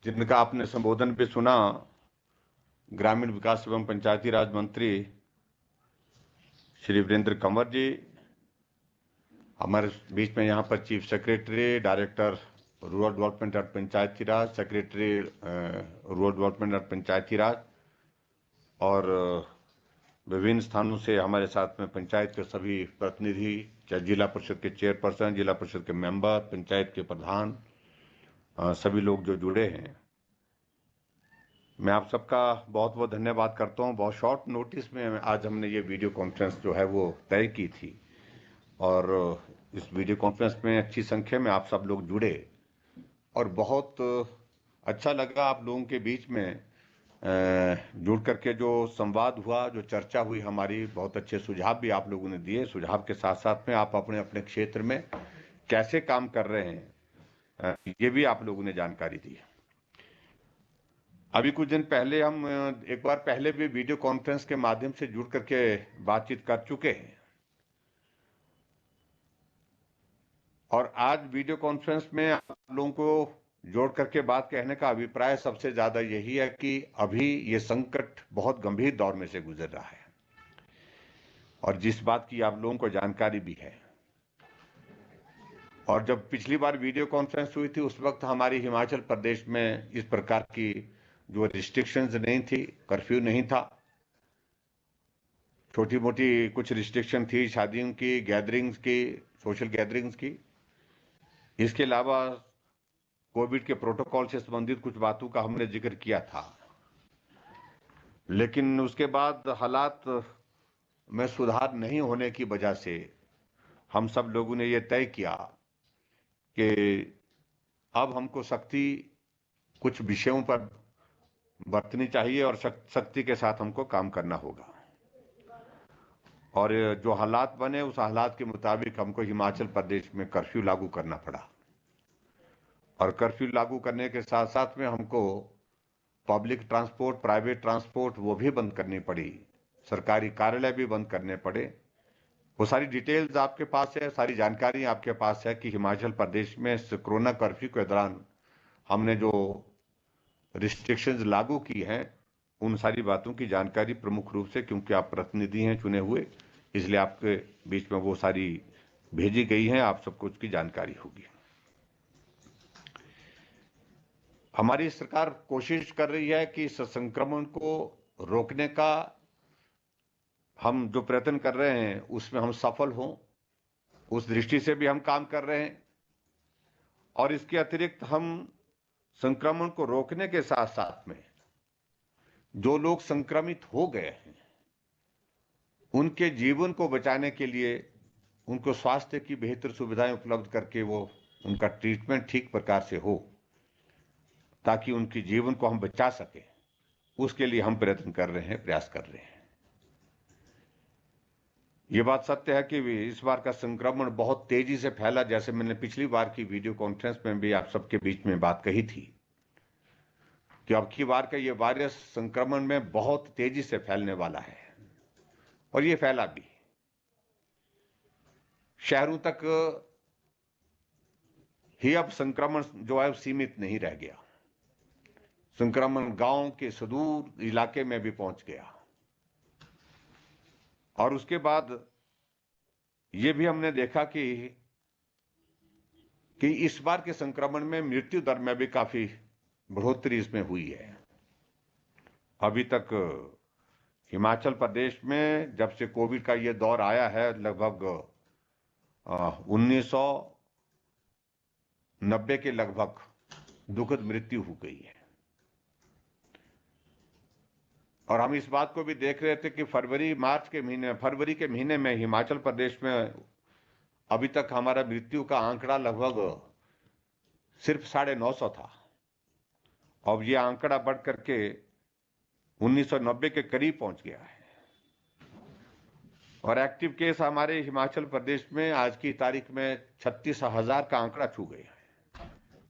जिनका आपने संबोधन भी सुना, ग्रामीण विकास एवं पंचायती राज मंत्री श्री वीरेंद्र कंवर जी, हमारे बीच में यहाँ पर chief secretary, director rural development और पंचायती राज, सेक्रेटरी रूरल डेवलपमेंट और पंचायती राज, और विभिन्न स्थानों से हमारे साथ में पंचायत के सभी प्रतिनिधि, चाहे जिला परिषद के चेयरपर्सन, जिला परिषद के मेंबर, पंचायत के प्रधान, सभी लोग जो जुड़े हैं, मैं आप सबका बहुत बहुत धन्यवाद करता हूं। बहुत शॉर्ट नोटिस में आज हमने ये वीडियो कॉन्फ्रेंस जो है वो तय की थी, और इस वीडियो कॉन्फ्रेंस में अच्छी संख्या में आप सब लोग जुड़े, और बहुत अच्छा लगा आप लोगों के बीच में जुड़ करके जो संवाद हुआ, जो चर्चा हुई हमारी, बहुत अच्छे सुझाव भी आप लोगों ने दिए। सुझाव के साथ साथ में आप अपने अपने क्षेत्र में कैसे काम कर रहे हैं, ये भी आप लोगों ने जानकारी दी। अभी कुछ दिन पहले हम एक बार पहले भी वीडियो कॉन्फ्रेंस के माध्यम से जुड़ करके बातचीत कर चुके हैं, और आज वीडियो कॉन्फ्रेंस में आप लोगों को जोड़ करके बात कहने का अभिप्राय सबसे ज्यादा यही है कि अभी ये संकट बहुत गंभीर दौर में से गुजर रहा है, और जिस बात की आप लोगों को जानकारी भी है। और जब पिछली बार वीडियो कॉन्फ्रेंस हुई थी, उस वक्त हमारी हिमाचल प्रदेश में इस प्रकार की जो रिस्ट्रिक्शंस नहीं थी, कर्फ्यू नहीं था, छोटी मोटी कुछ रिस्ट्रिक्शन थी शादियों की, गैदरिंग्स की, सोशल गैदरिंग्स की। इसके अलावा कोविड के प्रोटोकॉल से संबंधित कुछ बातों का हमने जिक्र किया था, लेकिन उसके बाद हालात में सुधार नहीं होने की वजह से हम सब लोगों ने यह तय किया कि अब हमको सख्ती कुछ विषयों पर बरतनी चाहिए, और सख्ती के साथ हमको काम करना होगा। और जो हालात बने, उस हालात के मुताबिक हमको हिमाचल प्रदेश में कर्फ्यू लागू करना पड़ा, और कर्फ्यू लागू करने के साथ साथ में हमको पब्लिक ट्रांसपोर्ट, प्राइवेट ट्रांसपोर्ट वो भी बंद करनी पड़ी, सरकारी कार्यालय भी बंद करने पड़े। वो सारी डिटेल्स आपके पास है, सारी जानकारी आपके पास है कि हिमाचल प्रदेश में कोरोना कर्फ्यू के दौरान हमने जो रिस्ट्रिक्शंस लागू की हैं, उन सारी बातों की जानकारी प्रमुख रूप से, क्योंकि आप प्रतिनिधि हैं चुने हुए, इसलिए आपके बीच में वो सारी भेजी गई हैं, आप सबको उसकी जानकारी होगी। हमारी सरकार कोशिश कर रही है कि इस संक्रमण को रोकने का हम जो प्रयत्न कर रहे हैं उसमें हम सफल हों, उस दृष्टि से भी हम काम कर रहे हैं। और इसके अतिरिक्त हम संक्रमण को रोकने के साथ साथ में जो लोग संक्रमित हो गए हैं, उनके जीवन को बचाने के लिए उनको स्वास्थ्य की बेहतर सुविधाएं उपलब्ध करके वो उनका ट्रीटमेंट ठीक प्रकार से हो, ताकि उनके जीवन को हम बचा सकें, उसके लिए हम प्रयत्न कर रहे हैं, प्रयास कर रहे हैं। ये बात सत्य है कि इस बार का संक्रमण बहुत तेजी से फैला, जैसे मैंने पिछली बार की वीडियो कॉन्फ्रेंस में भी आप सबके बीच में बात कही थी कि अब की बार का ये वायरस संक्रमण में बहुत तेजी से फैलने वाला है, और ये फैला भी शहरों तक ही। अब संक्रमण जो है सीमित नहीं रह गया, संक्रमण गांव के सुदूर इलाके में भी पहुंच गया। और उसके बाद ये भी हमने देखा कि इस बार के संक्रमण में मृत्यु दर में भी काफी बढ़ोतरी इसमें हुई है। अभी तक हिमाचल प्रदेश में जब से कोविड का ये दौर आया है, लगभग 1990 के लगभग दुखद मृत्यु हो गई है। और हम इस बात को भी देख रहे थे कि फरवरी के महीने में हिमाचल प्रदेश में अभी तक हमारा मृत्यु का आंकड़ा लगभग सिर्फ 950 था। अब ये आंकड़ा बढ़ करके 1990 के करीब पहुंच गया है, और एक्टिव केस हमारे हिमाचल प्रदेश में आज की तारीख में 36,000 का आंकड़ा छू गया है,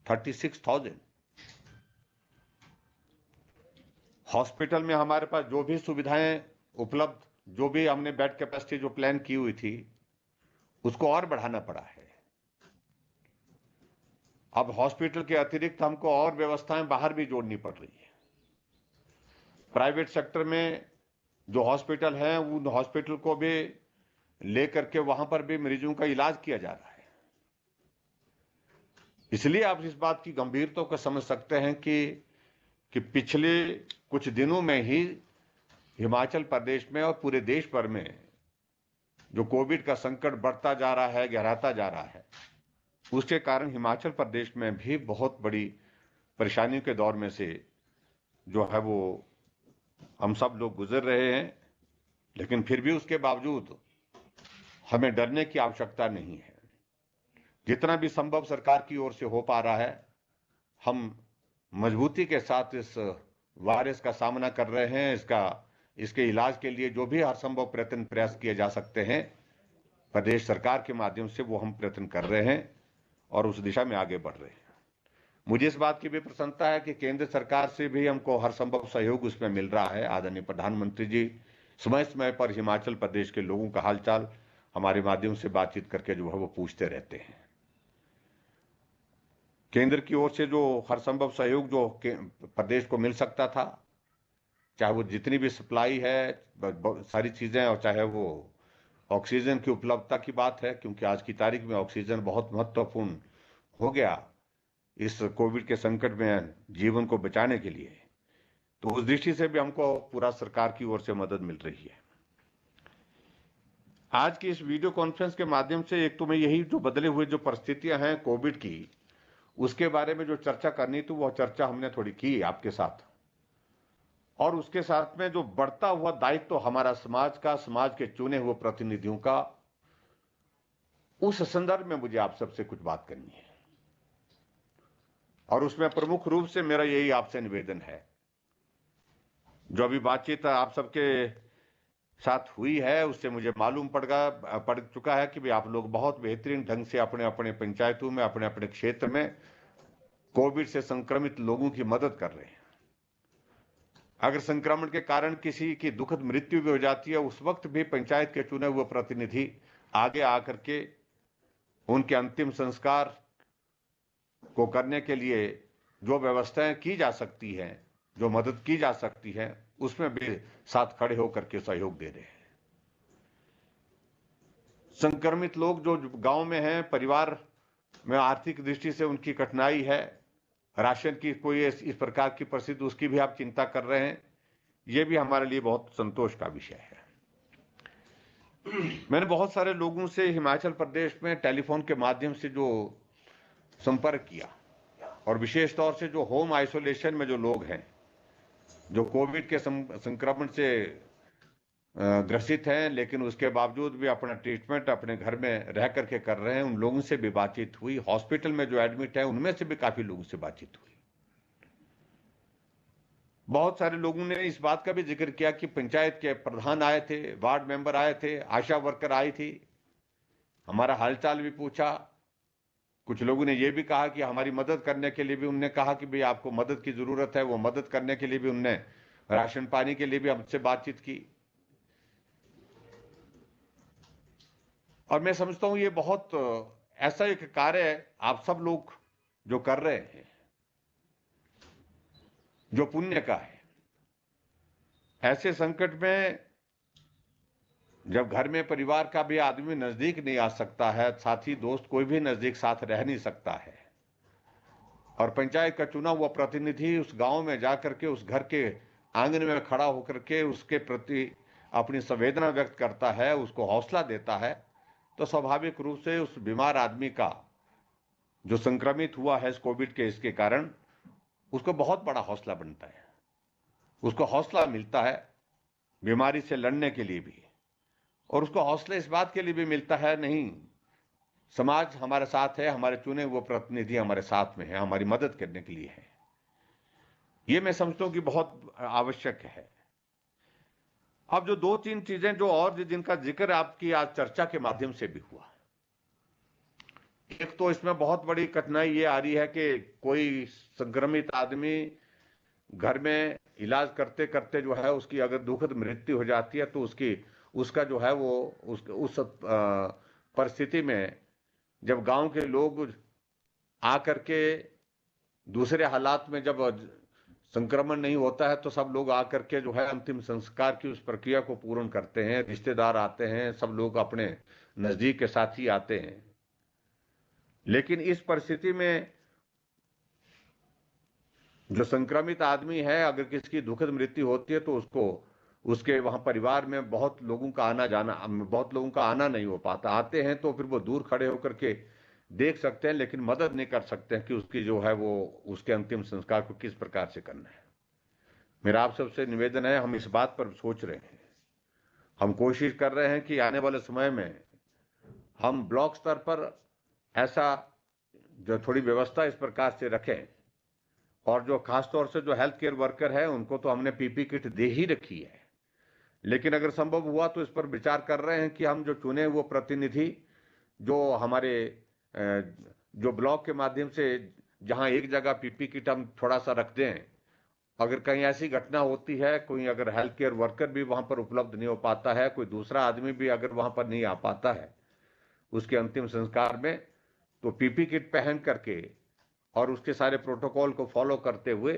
36,000। हॉस्पिटल में हमारे पास जो भी सुविधाएं उपलब्ध, जो भी हमने बेड कैपेसिटी जो प्लान की हुई थी, उसको और बढ़ाना पड़ा है। अब हॉस्पिटल के अतिरिक्त हमको और व्यवस्थाएं बाहर भी जोड़नी पड़ रही है। प्राइवेट सेक्टर में जो हॉस्पिटल हैं उन हॉस्पिटल को भी लेकर के वहां पर भी मरीजों का इलाज किया जा रहा है। इसलिए आप इस बात की गंभीरता को समझ सकते हैं कि पिछले कुछ दिनों में ही हिमाचल प्रदेश में और पूरे देश भर में जो कोविड का संकट बढ़ता जा रहा है, गहराता जा रहा है, उसके कारण हिमाचल प्रदेश में भी बहुत बड़ी परेशानियों के दौर में से जो है वो हम सब लोग गुजर रहे हैं। लेकिन फिर भी उसके बावजूद हमें डरने की आवश्यकता नहीं है। जितना भी संभव सरकार की ओर से हो पा रहा है, हम मजबूती के साथ इस वायरस का सामना कर रहे हैं। इसके इलाज के लिए जो भी हर संभव प्रयास किए जा सकते हैं, प्रदेश सरकार के माध्यम से वो हम प्रयत्न कर रहे हैं और उस दिशा में आगे बढ़ रहे हैं। मुझे इस बात की भी प्रसन्नता है कि केंद्र सरकार से भी हमको हर संभव सहयोग उसमें मिल रहा है। आदरणीय प्रधानमंत्री जी समय समय पर हिमाचल प्रदेश के लोगों का हालचाल हमारे माध्यम से बातचीत करके जो है वो पूछते रहते हैं। केंद्र की ओर से जो हर संभव सहयोग जो प्रदेश को मिल सकता था, चाहे वो जितनी भी सप्लाई है, सारी चीजें, और चाहे वो ऑक्सीजन की उपलब्धता की बात है, क्योंकि आज की तारीख में ऑक्सीजन बहुत महत्वपूर्ण हो गया इस कोविड के संकट में जीवन को बचाने के लिए। तो उस दृष्टि से भी हमको पूरा सरकार की ओर से मदद मिल रही है। आज की इस वीडियो कॉन्फ्रेंस के माध्यम से एक तो मैं यही जो बदले हुए जो परिस्थितियां हैं कोविड की, उसके बारे में जो चर्चा करनी थी वो चर्चा हमने थोड़ी की आपके साथ, और उसके साथ में जो बढ़ता हुआ दायित्व तो हमारा समाज का, समाज के चुने हुए प्रतिनिधियों का, उस संदर्भ में मुझे आप सबसे कुछ बात करनी है। और उसमें प्रमुख रूप से मेरा यही आपसे निवेदन है, जो अभी बातचीत आप सबके साथ हुई है उससे मुझे मालूम पड़ चुका है कि भी आप लोग बहुत बेहतरीन ढंग से अपने अपने पंचायतों में, अपने अपने क्षेत्र में कोविड से संक्रमित लोगों की मदद कर रहे हैं। अगर संक्रमण के कारण किसी की दुखद मृत्यु भी हो जाती है, उस वक्त भी पंचायत के चुने हुए प्रतिनिधि आगे आकर के उनके अंतिम संस्कार को करने के लिए जो व्यवस्थाएं की जा सकती हैं, जो मदद की जा सकती है, उसमें भी साथ खड़े होकर के सहयोग दे रहे हैं। संक्रमित लोग जो गांव में हैं, परिवार में आर्थिक दृष्टि से उनकी कठिनाई है, राशन की कोई इस प्रकार की परिस्थिति, उसकी भी आप चिंता कर रहे हैं, यह भी हमारे लिए बहुत संतोष का विषय है। मैंने बहुत सारे लोगों से हिमाचल प्रदेश में टेलीफोन के माध्यम से जो संपर्क किया, और विशेष तौर से जो होम आइसोलेशन में जो लोग हैं, जो कोविड के संक्रमण से ग्रसित हैं, लेकिन उसके बावजूद भी अपना ट्रीटमेंट अपने घर में रह करके कर रहे हैं, उन लोगों से भी बातचीत हुई। हॉस्पिटल में जो एडमिट है उनमें से भी काफी लोगों से बातचीत हुई। बहुत सारे लोगों ने इस बात का भी जिक्र किया कि पंचायत के प्रधान आए थे, वार्ड मेंबर आए थे, आशा वर्कर आई थी, हमारा हालचाल भी पूछा। कुछ लोगों ने यह भी कहा कि हमारी मदद करने के लिए भी उनने कहा कि भाई आपको मदद की जरूरत है, वो मदद करने के लिए भी उनने राशन पानी के लिए भी हमसे बातचीत की। और मैं समझता हूं ये बहुत ऐसा एक कार्य आप सब लोग जो कर रहे हैं, जो पुण्य का है। ऐसे संकट में जब घर में परिवार का भी आदमी नजदीक नहीं आ सकता है, साथी दोस्त कोई भी नजदीक साथ रह नहीं सकता है, और पंचायत का चुना हुआ प्रतिनिधि उस गांव में जाकर के उस घर के आंगन में खड़ा होकर के उसके प्रति अपनी संवेदना व्यक्त करता है, उसको हौसला देता है, तो स्वाभाविक रूप से उस बीमार आदमी का जो संक्रमित हुआ है इस कोविड के इसके कारण, उसको बहुत बड़ा हौसला बनता है, उसको हौसला मिलता है बीमारी से लड़ने के लिए भी, और उसको हौसला इस बात के लिए भी मिलता है, नहीं समाज हमारे साथ है, हमारे चुने हुए प्रतिनिधि हमारे साथ में है, हमारी मदद करने के लिए है। ये मैं समझता हूं कि बहुत आवश्यक है। अब जो दो तीन चीजें जो और जिनका जिक्र आपकी आज चर्चा के माध्यम से भी हुआ, एक तो इसमें बहुत बड़ी कठिनाई ये आ रही है कि कोई संक्रमित आदमी घर में इलाज करते करते जो है उसकी अगर दुखद मृत्यु हो जाती है, तो उसका जो है वो उस परिस्थिति में जब गांव के लोग आकर के दूसरे हालात में जब संक्रमण नहीं होता है तो सब लोग आकर के जो है अंतिम संस्कार की उस प्रक्रिया को पूर्ण करते हैं, रिश्तेदार आते हैं, सब लोग अपने नजदीक के साथी आते हैं। लेकिन इस परिस्थिति में जो संक्रमित आदमी है, अगर किसी की दुखद मृत्यु होती है तो उसको उसके वहां परिवार में बहुत लोगों का आना नहीं हो पाता। आते हैं तो फिर वो दूर खड़े होकर के देख सकते हैं, लेकिन मदद नहीं कर सकते हैं कि उसकी जो है वो उसके अंतिम संस्कार को किस प्रकार से करना है। मेरा आप सबसे निवेदन है, हम इस बात पर सोच रहे हैं, हम कोशिश कर रहे हैं कि आने वाले समय में हम ब्लॉक स्तर पर ऐसा जो थोड़ी व्यवस्था इस प्रकार से रखें, और जो खासतौर से जो हेल्थ केयर वर्कर है उनको तो हमने पीपी किट दे ही रखी है, लेकिन अगर संभव हुआ तो इस पर विचार कर रहे हैं कि हम जो चुने वो प्रतिनिधि जो हमारे जो ब्लॉक के माध्यम से जहां एक जगह पीपी किट हम थोड़ा सा रख दें, अगर कहीं ऐसी घटना होती है, कोई अगर हेल्थ केयर वर्कर भी वहां पर उपलब्ध नहीं हो पाता है, कोई दूसरा आदमी भी अगर वहां पर नहीं आ पाता है उसके अंतिम संस्कार में, तो पीपी किट पहन करके और उसके सारे प्रोटोकॉल को फॉलो करते हुए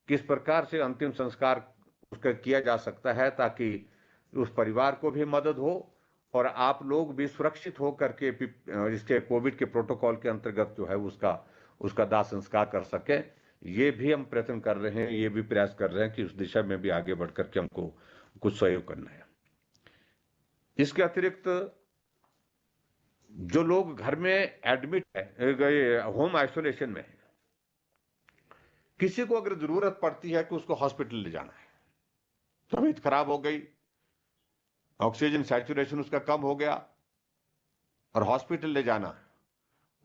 किस प्रकार से अंतिम संस्कार उसका किया जा सकता है, ताकि उस परिवार को भी मदद हो और आप लोग भी सुरक्षित हो करके इसके कोविड के प्रोटोकॉल के अंतर्गत जो है उसका दाह संस्कार कर सके। ये भी हम प्रयत्न कर रहे हैं, ये भी प्रयास कर रहे हैं कि उस दिशा में भी आगे बढ़ करके हमको कुछ सहयोग करना है। इसके अतिरिक्त जो लोग घर में एडमिट है, होम आइसोलेशन में है, किसी को अगर जरूरत पड़ती है कि उसको हॉस्पिटल ले जाना है, तबीयत खराब हो गई, ऑक्सीजन सैचुरेशन उसका कम हो गया और हॉस्पिटल ले जाना है,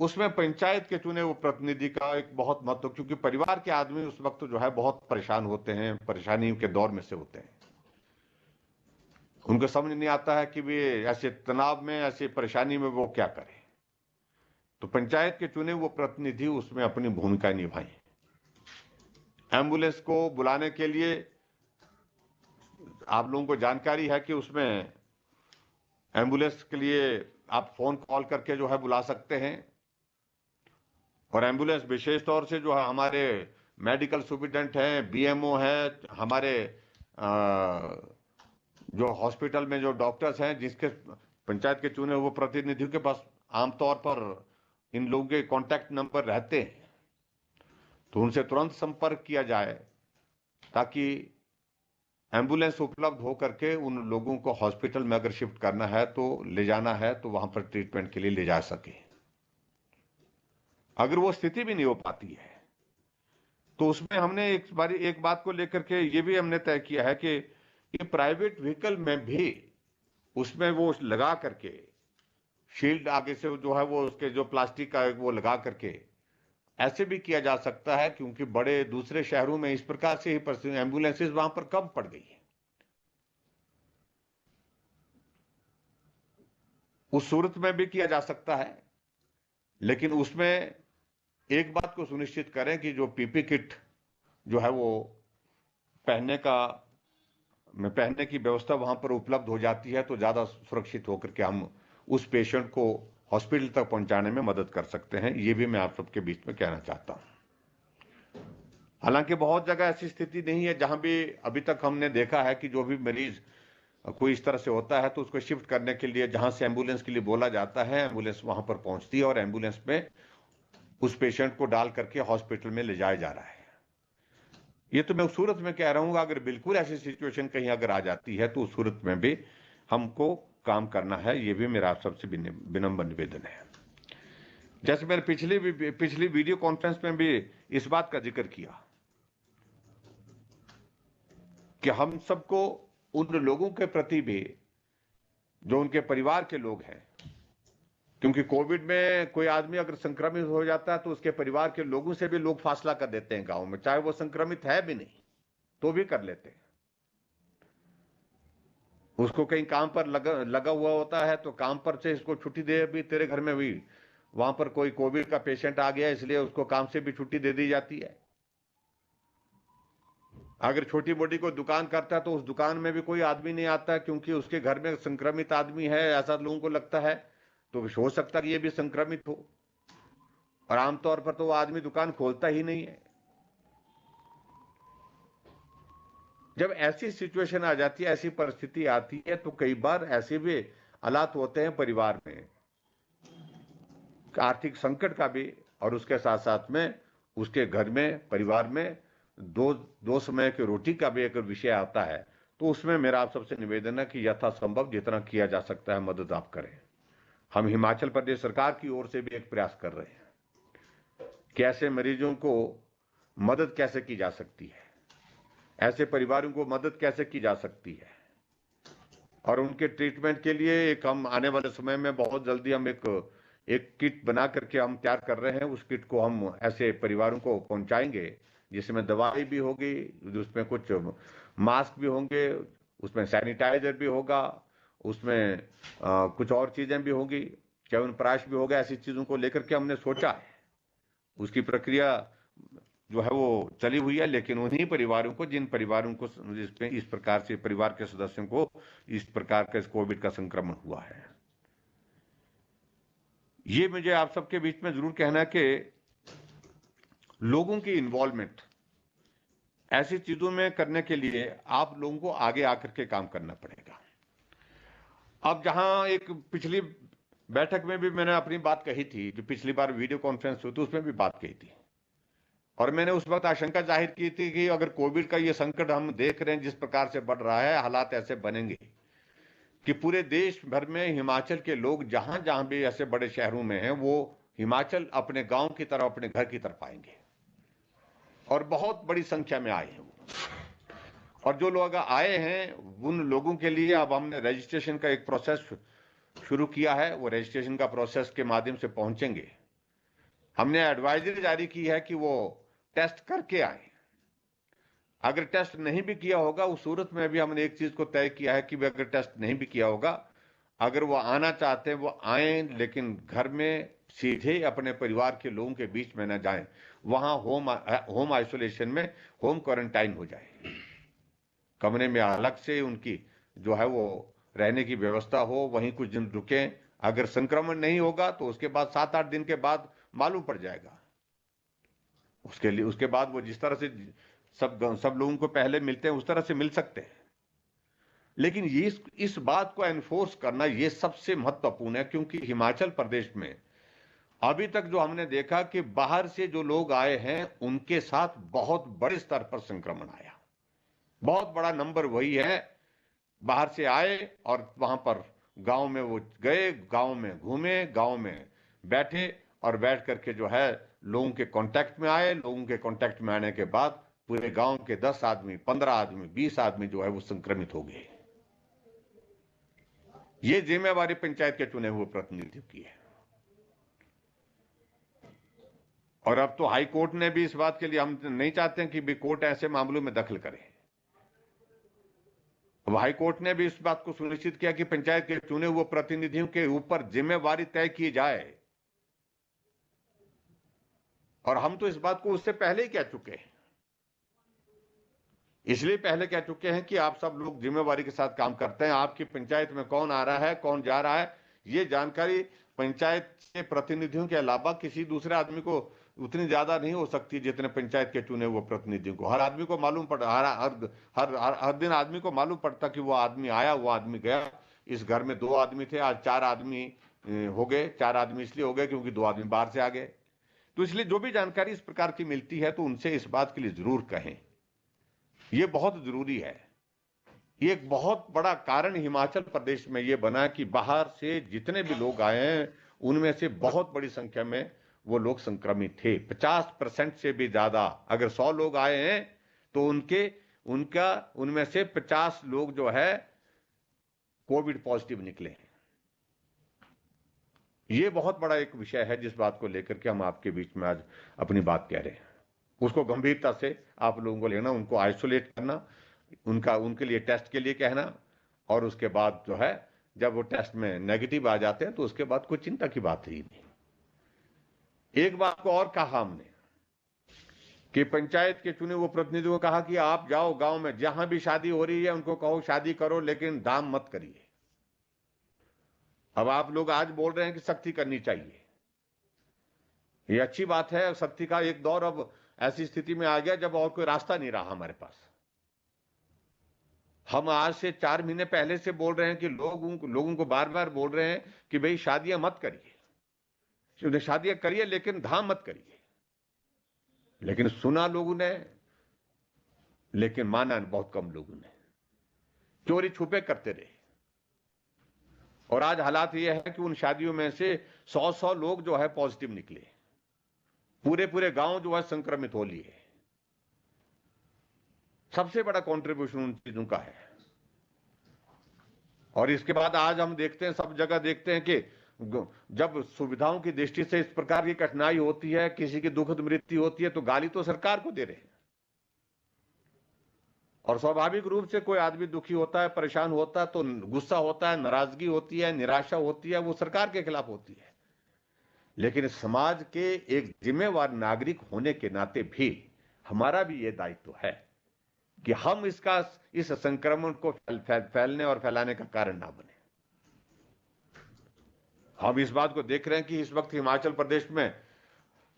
उसमें पंचायत के चुने वो प्रतिनिधि का एक बहुत महत्व, क्योंकि परिवार के आदमी उस वक्त जो है बहुत परेशान होते हैं, परेशानी के दौर में से होते हैं, उनको समझ नहीं आता है कि वे ऐसे तनाव में, ऐसी परेशानी में वो क्या करें। तो पंचायत के चुने वो प्रतिनिधि उसमें अपनी भूमिका निभाएं। एम्बुलेंस को बुलाने के लिए आप लोगों को जानकारी है कि उसमें एम्बुलेंस के लिए आप फोन कॉल करके जो है बुला सकते हैं, और एम्बुलेंस विशेष तौर से जो है हमारे मेडिकल सुपरिटेंडेंट हैं, बीएमओ है, हमारे जो हॉस्पिटल में जो डॉक्टर्स हैं, जिसके पंचायत के चुने हुए प्रतिनिधियों के पास आमतौर पर इन लोगों के कॉन्टैक्ट नंबर रहते हैं, तो उनसे तुरंत संपर्क किया जाए ताकि एम्बुलेंस उपलब्ध हो करके उन लोगों को हॉस्पिटल में अगर शिफ्ट करना है तो ले जाना है तो वहां पर ट्रीटमेंट के लिए ले जा सके। अगर वो स्थिति भी नहीं हो पाती है तो उसमें हमने एक बात को लेकर के ये भी हमने तय किया है कि ये प्राइवेट व्हीकल में भी उसमें वो लगा करके शील्ड आगे से जो है वो उसके जो प्लास्टिक का वो लगा करके ऐसे भी किया जा सकता है, क्योंकि बड़े दूसरे शहरों में इस प्रकार से ही एम्बुलेंसेज वहां पर कम पड़ गई है। उस सूरत में भी किया जा सकता है, लेकिन उसमें एक बात को सुनिश्चित करें कि जो पीपी किट जो है वो पहनने की व्यवस्था वहां पर उपलब्ध हो जाती है तो ज्यादा सुरक्षित होकर के हम उस पेशेंट को हॉस्पिटल तक पहुंचाने में मदद कर सकते हैं। ये भी मैं आप सबके बीच में कहना चाहता हूं। हालांकि बहुत जगह ऐसी स्थिति नहीं है जहां भी अभी तक हमने देखा है कि जो भी मरीज कोई इस तरह से होता है तो उसको शिफ्ट करने के लिए जहां से एम्बुलेंस के लिए बोला जाता है, एम्बुलेंस वहां पर पहुंचती है और एम्बुलेंस में उस पेशेंट को डाल करके हॉस्पिटल में ले जाया जा रहा है। ये तो मैं उस सूरत में कह रहा हूं, अगर बिल्कुल ऐसी सिचुएशन कहीं अगर आ जाती है तो उस सूरत में भी हमको काम करना है। ये भी मेरा आप सबसे विनम्र निवेदन है। जैसे मैंने पिछली वीडियो कॉन्फ्रेंस में भी इस बात का जिक्र किया कि हम सबको उन लोगों के प्रति भी जो उनके परिवार के लोग हैं, क्योंकि कोविड में कोई आदमी अगर संक्रमित हो जाता है तो उसके परिवार के लोगों से भी लोग फासला कर देते हैं गांव में, चाहे वो संक्रमित है भी नहीं तो भी कर लेते हैं। उसको कहीं काम पर लगा हुआ होता है तो काम पर से इसको छुट्टी दे, भी तेरे घर में भी वहां पर कोई कोविड का पेशेंट आ गया इसलिए उसको काम से भी छुट्टी दे दी जाती है। अगर छोटी मोटी कोई दुकान करता है तो उस दुकान में भी कोई आदमी नहीं आता क्योंकि उसके घर में संक्रमित आदमी है, ऐसा लोगों को लगता है, तो हो सकता है कि ये भी संक्रमित हो। और आमतौर पर तो वो आदमी दुकान खोलता ही नहीं है। जब ऐसी सिचुएशन आ जाती है, ऐसी परिस्थिति आती है, तो कई बार ऐसे भी हालात होते हैं परिवार में, आर्थिक संकट का भी, और उसके साथ साथ में उसके घर में, परिवार में दो दो समय की रोटी का भी एक विषय आता है। तो उसमें मेरा आप सबसे निवेदन है कि यथासंभव जितना किया जा सकता है मदद आप करें। हम हिमाचल प्रदेश सरकार की ओर से भी एक प्रयास कर रहे हैं कि ऐसे मरीजों को मदद कैसे की जा सकती है, ऐसे परिवारों को मदद कैसे की जा सकती है, और उनके ट्रीटमेंट के लिए एक हम आने वाले समय में बहुत जल्दी हम एक किट बना करके हम तैयार कर रहे हैं। उस किट को हम ऐसे परिवारों को पहुंचाएंगे जिसमें दवाई भी होगी, उसमें कुछ मास्क भी होंगे, उसमें सैनिटाइजर भी होगा, उसमें कुछ और चीजें भी होंगी, च्यवनप्राश भी होगा। ऐसी चीजों को लेकर के हमने सोचा है। उसकी प्रक्रिया जो है वो चली हुई है, लेकिन उन्हीं परिवारों को, जिन परिवारों को जिसमें इस प्रकार से परिवार के सदस्यों को इस प्रकार का कोविड का संक्रमण हुआ है, ये मुझे आप सबके बीच में जरूर कहना है कि लोगों की इन्वॉल्वमेंट ऐसी चीजों में करने के लिए आप लोगों को आगे आकर के काम करना पड़ेगा। अब जहां एक पिछली बैठक में भी मैंने अपनी बात कही थी, जो पिछली बार वीडियो कॉन्फ्रेंस हुई थी उसमें भी बात कही थी, और मैंने उस वक्त आशंका जाहिर की थी कि अगर कोविड का ये संकट हम देख रहे हैं जिस प्रकार से बढ़ रहा है, हालात ऐसे बनेंगे कि पूरे देश भर में हिमाचल के लोग जहां जहां भी ऐसे बड़े शहरों में हैं, वो हिमाचल अपने गांव की तरफ, अपने घर की तरफ आएंगे, और बहुत बड़ी संख्या में आए हैं वो। और जो लोग आए हैं उन लोगों के लिए अब हमने रजिस्ट्रेशन का एक प्रोसेस शुरू किया है। वो रजिस्ट्रेशन का प्रोसेस के माध्यम से पहुंचेंगे। हमने एडवाइजरी जारी की है कि वो टेस्ट करके आए। अगर टेस्ट नहीं भी किया होगा, उस सूरत में भी हमने एक चीज को तय किया है कि अगर टेस्ट नहीं भी किया होगा, अगर वो आना चाहते हैं वो आए, लेकिन घर में सीधे अपने परिवार के लोगों के बीच में न जाएं, वहां होम आइसोलेशन में, होम क्वारंटाइन हो जाए, कमरे में अलग से उनकी जो है वो रहने की व्यवस्था हो, वहीं कुछ दिन रुकें। अगर संक्रमण नहीं होगा तो उसके बाद 7-8 दिन के बाद मालूम पड़ जाएगा। उसके लिए उसके बाद वो जिस तरह से सब लोगों को पहले मिलते हैं उस तरह से मिल सकते हैं। लेकिन ये इस बात को एनफोर्स करना ये सबसे महत्वपूर्ण है, क्योंकि हिमाचल प्रदेश में अभी तक जो हमने देखा कि बाहर से जो लोग आए हैं उनके साथ बहुत बड़े स्तर पर संक्रमण आया। बहुत बड़ा नंबर वही है, बाहर से आए और वहां पर गांव में वो गए, गांव में घूमे, गांव में बैठे, और बैठ करके जो है लोगों के कांटेक्ट में आए। लोगों के कांटेक्ट में आने के बाद पूरे गांव के 10 आदमी, 15 आदमी, 20 आदमी जो है वो संक्रमित हो गए। ये जिम्मेवारी पंचायत के चुने हुए प्रतिनिधियों की है। और अब तो हाई कोर्ट ने भी इस बात के लिए, हम नहीं चाहते हैं कि भी कोर्ट ऐसे मामलों में दखल करे। अब हाई कोर्ट ने भी इस बात को सुनिश्चित किया कि पंचायत के चुने हुए प्रतिनिधियों के ऊपर जिम्मेवारी तय की जाए। और हम तो इस बात को उससे पहले ही कह चुके हैं। इसलिए पहले कह चुके हैं कि आप सब लोग जिम्मेवारी के साथ काम करते हैं। आपकी पंचायत में कौन आ रहा है, कौन जा रहा है, ये जानकारी पंचायत के प्रतिनिधियों के अलावा किसी दूसरे आदमी को उतनी ज्यादा नहीं हो सकती जितने पंचायत के चुने हुए प्रतिनिधियों को। हर आदमी को मालूम पड़ हर दिन आदमी को मालूम पड़ता कि वो आदमी आया, वो आदमी गया। इस घर में 2 आदमी थे, आज 4 आदमी हो गए। 4 आदमी इसलिए हो गए क्योंकि 2 आदमी बाहर से आ गए। तो इसलिए जो भी जानकारी इस प्रकार की मिलती है तो उनसे इस बात के लिए जरूर कहें, ये बहुत जरूरी है। ये एक बहुत बड़ा कारण हिमाचल प्रदेश में ये बना कि बाहर से जितने भी लोग आए हैं उनमें से बहुत बड़ी संख्या में वो लोग संक्रमित थे। 50% से भी ज्यादा, अगर 100 लोग आए हैं तो उनमें से 50 लोग जो है कोविड पॉजिटिव निकले हैं। ये बहुत बड़ा एक विषय है जिस बात को लेकर के हम आपके बीच में आज अपनी बात कह रहे हैं। उसको गंभीरता से आप लोगों को लेना, उनको आइसोलेट करना, उनके लिए टेस्ट के लिए कहना, और उसके बाद जो है जब वो टेस्ट में नेगेटिव आ जाते हैं तो उसके बाद कोई चिंता की बात ही नहीं। एक बात को और कहा हमने कि पंचायत के चुने हुए प्रतिनिधियों को कहा कि आप जाओ गांव में, जहां भी शादी हो रही है उनको कहो शादी करो, लेकिन दाम मत करिए। अब आप लोग आज बोल रहे हैं कि सख्ती करनी चाहिए। ये अच्छी बात है। सख्ती का एक दौर अब ऐसी स्थिति में आ गया जब और कोई रास्ता नहीं रहा हमारे पास। हम आज से 4 महीने पहले से बोल रहे हैं कि लोगों को बार बार बोल रहे हैं कि भाई शादियां मत करिए, शादियां करिए लेकिन धाम मत करिए। लेकिन सुना लोगों ने, लेकिन माना बहुत कम लोगों ने। चोरी छुपे करते रहे। और आज हालात यह है कि उन शादियों में से 100 लोग जो है पॉजिटिव निकले। पूरे पूरे गांव जो है संक्रमित हो लिए। सबसे बड़ा कंट्रीब्यूशन उन चीजों का है। और इसके बाद आज हम देखते हैं, सब जगह देखते हैं कि जब सुविधाओं की दृष्टि से इस प्रकार की कठिनाई होती है, किसी की दुखद मृत्यु होती है, तो गाली तो सरकार को दे रहे हैं। और स्वाभाविक रूप से कोई आदमी दुखी होता है, परेशान होता है, तो गुस्सा होता है, नाराजगी होती है, निराशा होती है, वो सरकार के खिलाफ होती है। लेकिन समाज के एक जिम्मेवार नागरिक होने के नाते भी हमारा भी यह दायित्व है कि हम इस संक्रमण को फैलने और फैलाने का कारण ना बने। हम इस बात को देख रहे हैं कि इस वक्त हिमाचल प्रदेश में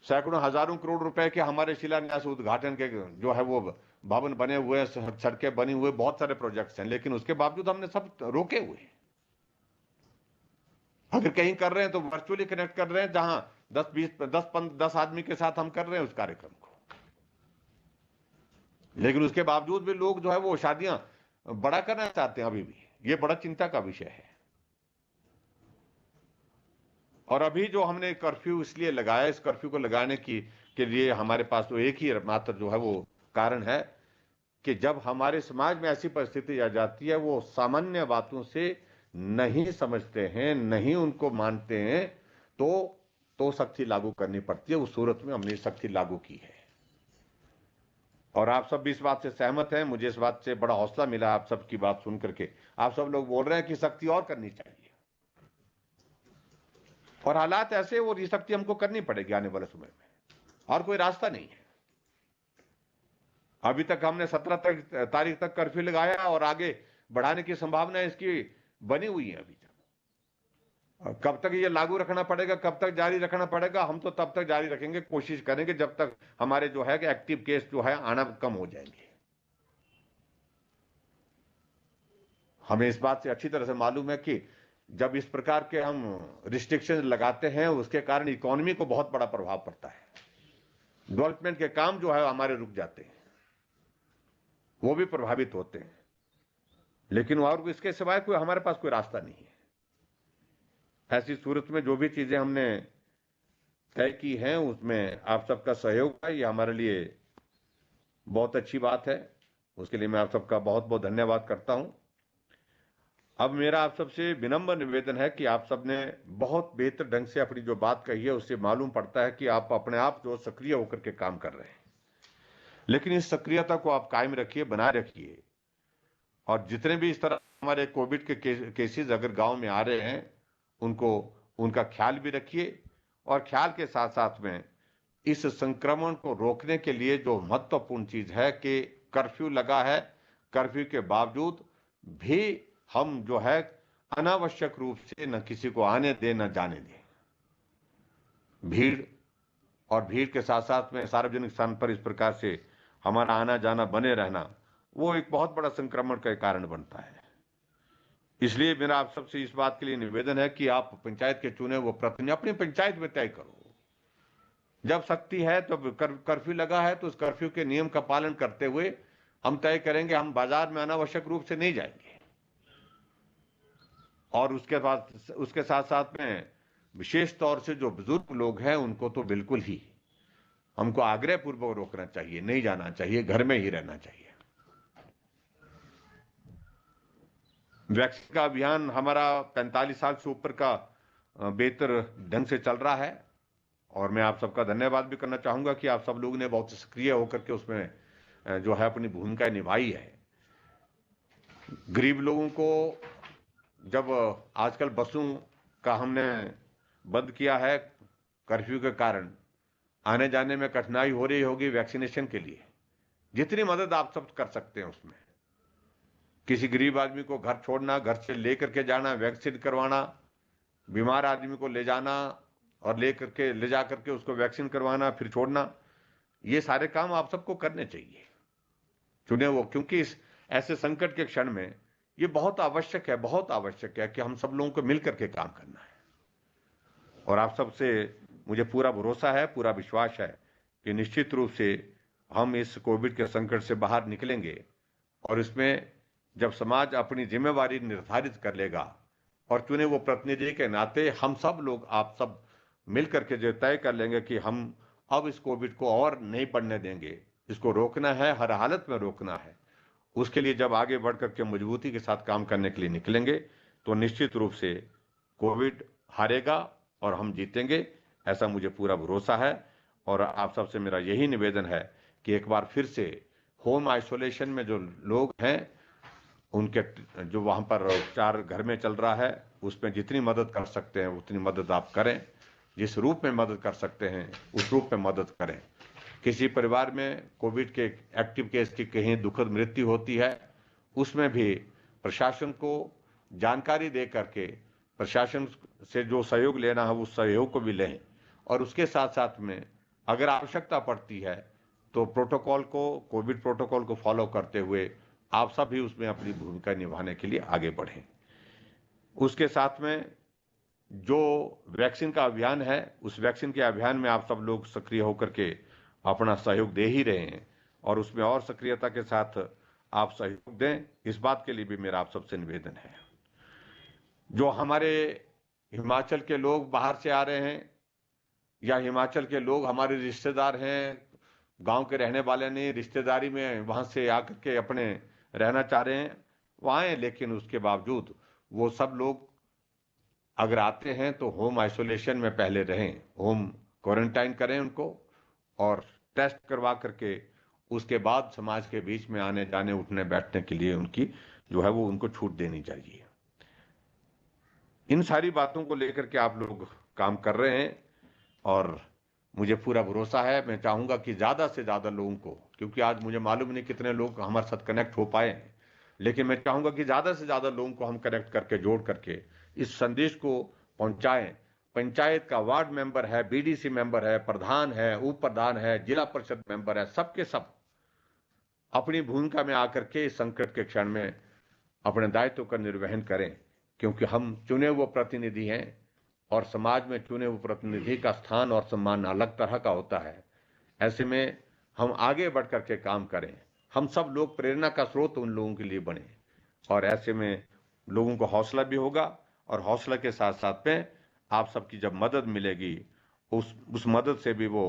सैकड़ों हजारों करोड़ रुपए के हमारे शिलान्यास उद्घाटन के जो है वो भवन बने हुए, सड़कें बनी हुए, बहुत सारे प्रोजेक्ट्स हैं, लेकिन उसके बावजूद हमने सब रोके हुए हैं। अगर कहीं कर रहे हैं तो वर्चुअली कनेक्ट कर रहे हैं, जहां 10 आदमी के साथ हम कर रहे हैं उस कार्यक्रम को। लेकिन उसके बावजूद भी लोग जो है वो शादियां बड़ा करना चाहते हैं। अभी भी ये बड़ा चिंता का विषय है। और अभी जो हमने कर्फ्यू इसलिए लगाया, इस कर्फ्यू को लगाने के लिए हमारे पास तो एक ही मात्र जो है वो कारण है कि जब हमारे समाज में ऐसी परिस्थिति आ जाती है, वो सामान्य बातों से नहीं समझते हैं, नहीं उनको मानते हैं, तो सख्ती लागू करनी पड़ती है। उस सूरत में हमने सख्ती लागू की है। और आप सब भी इस बात से सहमत हैं। मुझे इस बात से बड़ा हौसला मिला आप सबकी बात सुन करके। आप सब लोग बोल रहे हैं कि सख्ती और करनी चाहिए, और हालात ऐसे, वो ये सख्ती हमको करनी पड़ेगी आने वाले समय में, और कोई रास्ता नहीं है। अभी तक हमने 17 तारीख तक कर्फ्यू लगाया और आगे बढ़ाने की संभावना इसकी बनी हुई है। अभी तक कब तक ये लागू रखना पड़ेगा, कब तक जारी रखना पड़ेगा, हम तो तब तक जारी रखेंगे, कोशिश करेंगे जब तक हमारे जो है कि एक्टिव केस जो है आना कम हो जाएंगे। हमें इस बात से अच्छी तरह से मालूम है कि जब इस प्रकार के हम रिस्ट्रिक्शन लगाते हैं, उसके कारण इकोनॉमी को बहुत बड़ा प्रभाव पड़ता है। डेवलपमेंट के काम जो है हमारे रुक जाते हैं, वो भी प्रभावित होते हैं। लेकिन और इसके सिवाय कोई हमारे पास कोई रास्ता नहीं है। ऐसी सूरत में जो भी चीजें हमने तय की हैं, उसमें आप सबका सहयोग है, ये हमारे लिए बहुत अच्छी बात है। उसके लिए मैं आप सबका बहुत बहुत धन्यवाद करता हूं। अब मेरा आप सबसे विनम्र निवेदन है कि आप सबने बहुत बेहतर ढंग से अपनी जो बात कही है, उससे मालूम पड़ता है कि आप अपने आप जो सक्रिय होकर के काम कर रहे हैं। लेकिन इस सक्रियता को आप कायम रखिए, बनाए रखिए। और जितने भी इस तरह हमारे कोविड के केसेस अगर गांव में आ रहे हैं, उनका ख्याल भी रखिए। और ख्याल के साथ साथ में इस संक्रमण को रोकने के लिए जो महत्वपूर्ण चीज है कि कर्फ्यू लगा है, कर्फ्यू के बावजूद भी हम जो है अनावश्यक रूप से न किसी को आने दें न जाने दें। भीड़ के साथ साथ में सार्वजनिक स्थान पर इस प्रकार से हमारा आना जाना बने रहना, वो एक बहुत बड़ा संक्रमण का कारण बनता है। इसलिए मेरा आप सबसे इस बात के लिए निवेदन है कि आप पंचायत के चुने वो प्रतिनिधि अपनी पंचायत में तय करो। जब सख्ती है तो कर्फ्यू लगा है तो उस कर्फ्यू के नियम का पालन करते हुए हम तय करेंगे हम बाजार में अनावश्यक रूप से नहीं जाएंगे। और उसके साथ साथ में विशेष तौर से जो बुजुर्ग लोग हैं, उनको तो बिल्कुल ही हमको आग्रह पूर्वक रोकना चाहिए, नहीं जाना चाहिए, घर में ही रहना चाहिए। वैक्सीन का अभियान हमारा 45 साल से ऊपर का बेहतर ढंग से चल रहा है। और मैं आप सबका धन्यवाद भी करना चाहूंगा कि आप सब लोगों ने बहुत सक्रिय होकर के उसमें जो है अपनी भूमिका निभाई है। गरीब लोगों को जब आजकल बसों का हमने बंद किया है, कर्फ्यू के कारण आने जाने में कठिनाई हो रही होगी वैक्सीनेशन के लिए, जितनी मदद आप सब कर सकते हैं उसमें, किसी गरीब आदमी को घर छोड़ना, घर से लेकर के जाना, वैक्सीन करवाना, बीमार आदमी को ले जाना और ले जा करके उसको वैक्सीन करवाना, फिर छोड़ना, ये सारे काम आप सबको करने चाहिए, चुने वो, क्योंकि इस ऐसे संकट के क्षण में ये बहुत आवश्यक है, बहुत आवश्यक है कि हम सब लोगों को मिलकर के काम करना है। और आप सबसे मुझे पूरा भरोसा है, पूरा विश्वास है कि निश्चित रूप से हम इस कोविड के संकट से बाहर निकलेंगे। और इसमें जब समाज अपनी जिम्मेवारी निर्धारित कर लेगा और चुने वो प्रतिनिधि के नाते हम सब लोग, आप सब मिलकर के जो तय कर लेंगे कि हम अब इस कोविड को और नहीं बढ़ने देंगे, इसको रोकना है, हर हालत में रोकना है, उसके लिए जब आगे बढ़कर के मजबूती के साथ काम करने के लिए निकलेंगे तो निश्चित रूप से कोविड हारेगा और हम जीतेंगे, ऐसा मुझे पूरा भरोसा है। और आप सबसे मेरा यही निवेदन है कि एक बार फिर से होम आइसोलेशन में जो लोग हैं, उनके जो वहां पर उपचार घर में चल रहा है, उसमें जितनी मदद कर सकते हैं उतनी मदद आप करें, जिस रूप में मदद कर सकते हैं उस रूप में मदद करें। किसी परिवार में कोविड के एक्टिव केस की कहीं दुखद मृत्यु होती है, उसमें भी प्रशासन को जानकारी दे करके प्रशासन से जो सहयोग लेना है उस सहयोग को भी लें, और उसके साथ साथ में अगर आवश्यकता पड़ती है तो कोविड प्रोटोकॉल को फॉलो करते हुए आप सब भी उसमें अपनी भूमिका निभाने के लिए आगे बढ़ें। उसके साथ में जो वैक्सीन का अभियान है, उस वैक्सीन के अभियान में आप सब लोग सक्रिय होकर के अपना सहयोग दे ही रहे हैं, और उसमें और सक्रियता के साथ आप सहयोग दें, इस बात के लिए भी मेरा आप सबसे निवेदन है। जो हमारे हिमाचल के लोग बाहर से आ रहे हैं या हिमाचल के लोग हमारे रिश्तेदार हैं, गांव के रहने वाले नहीं, रिश्तेदारी में वहां से आकर के अपने रहना चाह रहे हैं, वो आए, लेकिन उसके बावजूद वो सब लोग अगर आते हैं तो होम आइसोलेशन में पहले रहें, होम क्वारंटाइन करें उनको, और टेस्ट करवा करके उसके बाद समाज के बीच में आने जाने उठने बैठने के लिए उनकी जो है वो उनको छूट देनी चाहिए। इन सारी बातों को लेकर के आप लोग काम कर रहे हैं और मुझे पूरा भरोसा है। मैं चाहूंगा कि ज्यादा से ज्यादा लोगों को, क्योंकि आज मुझे मालूम नहीं कितने लोग हमारे साथ कनेक्ट हो पाए हैं, लेकिन मैं चाहूंगा कि ज्यादा से ज्यादा लोगों को हम कनेक्ट करके जोड़ करके इस संदेश को पहुंचाएं। पंचायत का वार्ड मेंबर है, बीडीसी मेंबर है, प्रधान है, उप प्रधान है, जिला परिषद मेंबर है, सबके सब अपनी भूमिका में आकर के इस संकट के क्षण में अपने दायित्व का निर्वहन करें, क्योंकि हम चुने हुए प्रतिनिधि हैं और समाज में चुने हुए प्रतिनिधि का स्थान और सम्मान अलग तरह का होता है। ऐसे में हम आगे बढ़ करके काम करें, हम सब लोग प्रेरणा का स्रोत उन लोगों के लिए बने, और ऐसे में लोगों को हौसला भी होगा, और हौसला के साथ साथ में आप सबकी जब मदद मिलेगी उस मदद से भी वो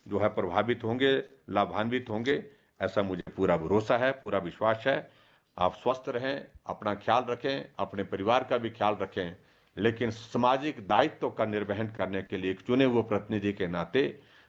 जो है प्रभावित होंगे, लाभान्वित होंगे, ऐसा मुझे पूरा भरोसा है, पूरा विश्वास है। आप स्वस्थ रहें, अपना ख्याल रखें, अपने परिवार का भी ख्याल रखें, लेकिन सामाजिक दायित्व का निर्वहन करने के लिए एक चुने हुए प्रतिनिधि के नाते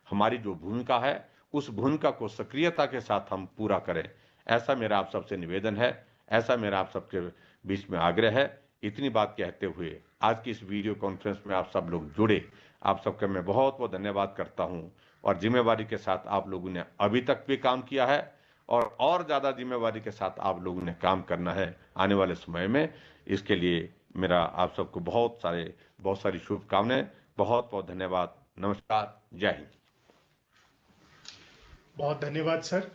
हमारी जो भूमिका है उस भूमिका को सक्रियता के साथ हम पूरा करें, ऐसा मेरा आप सबसे निवेदन है, ऐसा मेरा आप सबके बीच में आग्रह है। इतनी बात कहते हुए आज की इस वीडियो कॉन्फ्रेंस में आप सब लोग जुड़े, आप सबका मैं बहुत बहुत धन्यवाद करता हूं। और जिम्मेवारी के साथ आप लोगों ने अभी तक भी काम किया है और ज्यादा जिम्मेवारी के साथ आप लोगों ने काम करना है आने वाले समय में। इसके लिए मेरा आप सबको बहुत सारी शुभकामनाएं, बहुत बहुत धन्यवाद। नमस्कार, जय हिंद। बहुत धन्यवाद सर।